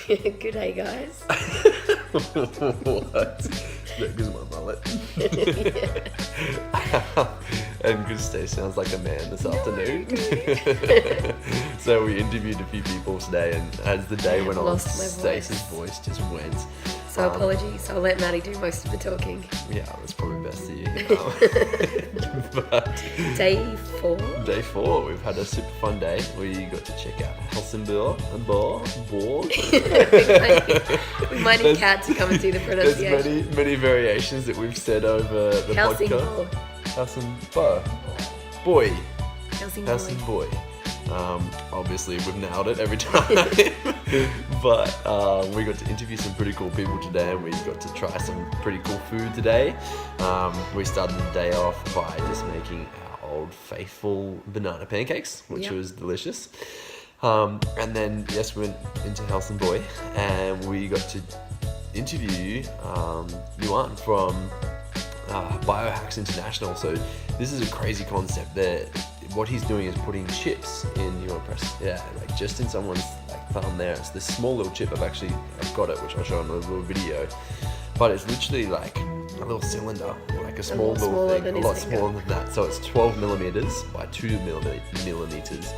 Good day, guys. What? Because my mullet. And good day sounds like a man this afternoon. So we interviewed a few people today, and as the day went on, Stacey's voice just went. So apologies, I'll let Maddie do most of the talking. Yeah, that's probably best for you. But Day 4. Day 4, we've had a super fun day. We got to check out Helsingborg. We might need Kat to come and do the pronunciation. There's many variations that we've said over the podcast. Helsingborg. Helsingborg. Obviously we've nailed it every time. But we got to interview some pretty cool people today, and we got to try some pretty cool food today. We started the day off by just making our old faithful banana pancakes, which was delicious. And then, yes, we went into Helsingborg, and we got to interview Yuan from Biohacks International. So this is a crazy concept that what he's doing is putting chips in your press, like just in someone's thumb there. It's this small little chip. I've got it, which I'll show in a little video. But it's literally like a little cylinder, like a small little thing, a lot smaller than that. So it's 12 millimeters by 2 millimeters.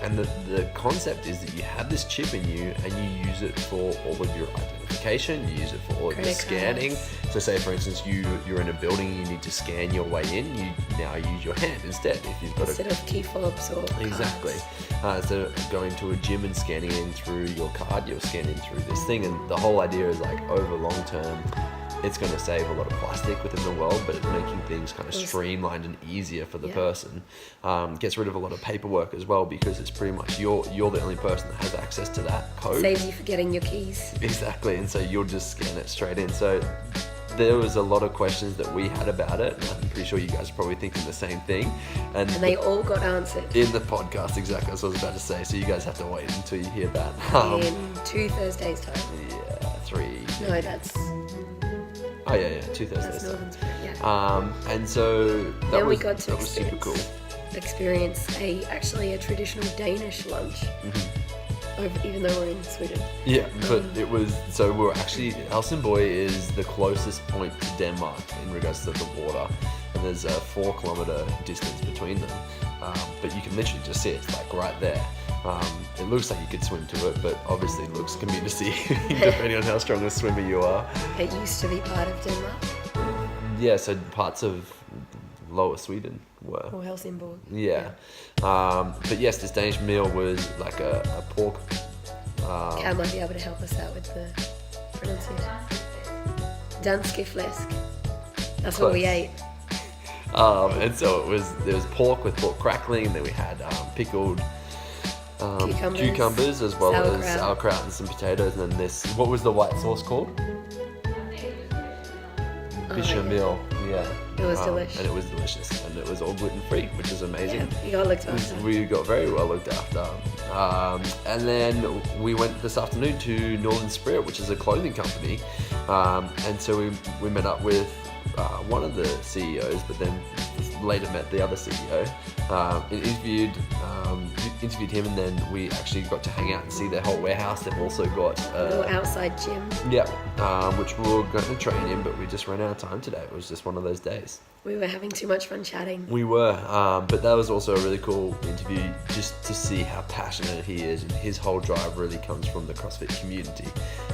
And the concept is that you have this chip in you, and you use it for all of your identification. You use it for all of your scanning. So say, for instance, you're in a building, you need to scan your way in. You now use your hand instead. If you've got instead of key fobs or exactly. Instead of going to a gym and scanning in through your card, you're scanning through this thing. And the whole idea is like over long term, it's going to save a lot of plastic within the world, but it's making things kind of streamlined and easier for the person. Gets rid of a lot of paperwork as well, because it's pretty much you're the only person that has access to that code. Saves you forgetting your keys. Exactly, and so you'll just scan it straight in. So there was a lot of questions that we had about it, and I'm pretty sure you guys are probably thinking the same thing. And they all got answered. In the podcast, exactly, that's what I was about to say. So you guys have to wait until you hear that. In 2 Thursdays' time. Yeah, 3. No, that's... Oh yeah, 2 Thursdays. And so that was super cool. Experience actually a traditional Danish lunch. Even though we're in Sweden. Yeah, but it was, so we're actually, Helsingborg is the closest point to Denmark in regards to the water, and there's a 4-kilometer distance between them, but you can literally just see it's like right there. It looks like you could swim to it, but obviously looks can be deceiving depending on how strong a swimmer you are. It used to be part of Denmark? Yeah, so parts of Lower Sweden were. Or Helsingborg. Yeah. But yes, this Danish meal was like a pork. Kat might be able to help us out with the pronunciation. Danske flæsk. That's what we ate. And so there was pork with pork crackling, and then we had pickled cucumbers as well as sauerkraut and some potatoes, and then this, what was the white sauce called? Bechamel. Yeah. It was delicious. And it was delicious, and it was all gluten-free, which is amazing. Yeah, you got looked after. We got very well looked after. And then we went this afternoon to Northern Spirit, which is a clothing company. And so we met up with one of the CEOs, but then later met the other CEO, and interviewed him, and then we actually got to hang out and see their whole warehouse. They've also got a little outside gym. Yeah, which we were going to train in, but we just ran out of time today. It was just one of those days. We were having too much fun chatting. We were, but that was also a really cool interview, just to see how passionate he is, and his whole drive really comes from the CrossFit community.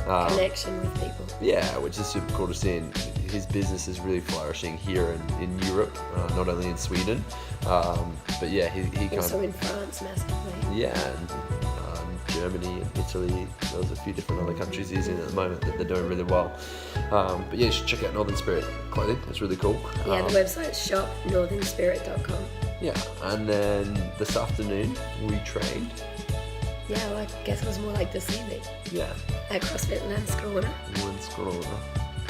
Connection with people. Yeah, which is super cool to see, and his business is really flourishing here in Europe, not only in Sweden, but yeah, he also in France massively. Yeah, and Germany and Italy. There's a few different other countries he's in at the moment that they're doing really well. But yeah, you should check out Northern Spirit clothing. It's really cool. Yeah, the website's shopnorthernspirit.com. Yeah, and then this afternoon we trained. Yeah, well, I guess it was more like this evening. Yeah. At CrossFit Landskrona.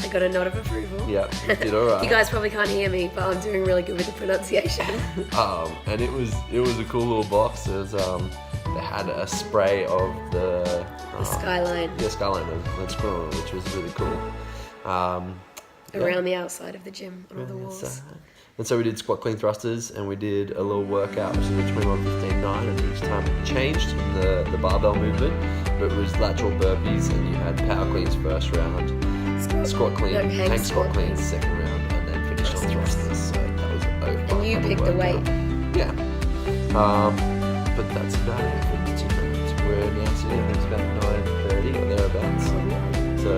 I got a nod of approval. Yeah, you did all right. You guys probably can't hear me, but I'm doing really good with the pronunciation. And it was a cool little box. It was they had a spray of the skyline. Yeah, skyline of Landskrona, which was really cool. Around the outside of the gym, on all the walls. And so we did squat clean thrusters, and we did a little workout, which is the 21, 15, 9, and each time it changed in the barbell movement. But it was lateral burpees, and you had power cleans first round, squat clean, hang squat cleans second round, and then finished on thrusters. So that was over. And you picked the weight. Yeah. But that's about it for the 2 rounds. We're now sitting, I think it's about 9:30 or thereabouts. So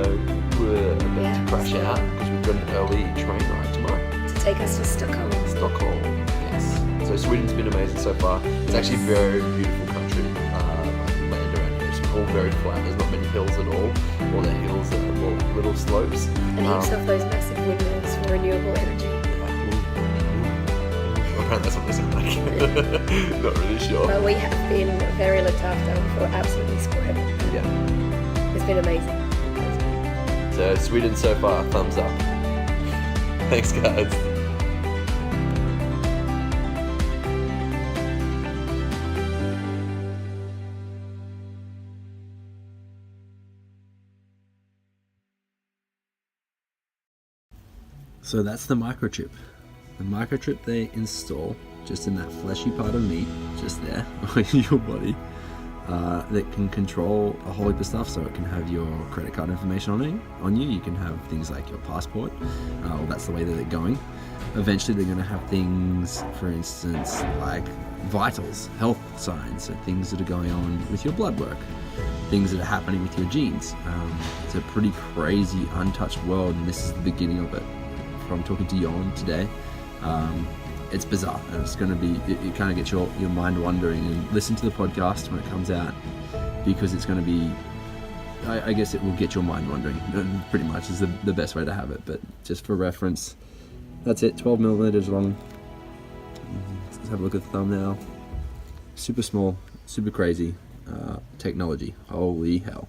we're about to crash out because we've got an early train ride tomorrow. To take us to Stockholm. Stockholm, yes. So Sweden's been amazing so far. It's actually a very beautiful country. Land around here. It's all very flat. There's not many hills at all. All the hills are little slopes. And heaps of those massive windmills for renewable energy. Apparently that's what they sound like. Not really sure. But we have been very looked after. We're absolutely spoiled. Yeah. It's been amazing. So Sweden so far, thumbs up. Thanks guys. So that's the microchip. The microchip they install just in that fleshy part of meat, just there in your body, that can control a whole heap of stuff. So it can have your credit card information on you. You can have things like your passport. Well, that's the way that they're going. Eventually they're going to have things, for instance, like vitals, health signs, so things that are going on with your blood work, things that are happening with your genes. It's a pretty crazy, untouched world, and this is the beginning of it. From talking to Jon today, it's bizarre, and it's going to be, it kind of gets your mind wandering. And listen to the podcast when it comes out, because it's going to be, I guess it will get your mind wandering, pretty much is the best way to have it. But just for reference, that's it, 12 millimeters long. Let's have a look at the thumbnail. Super small, super crazy technology. Holy hell.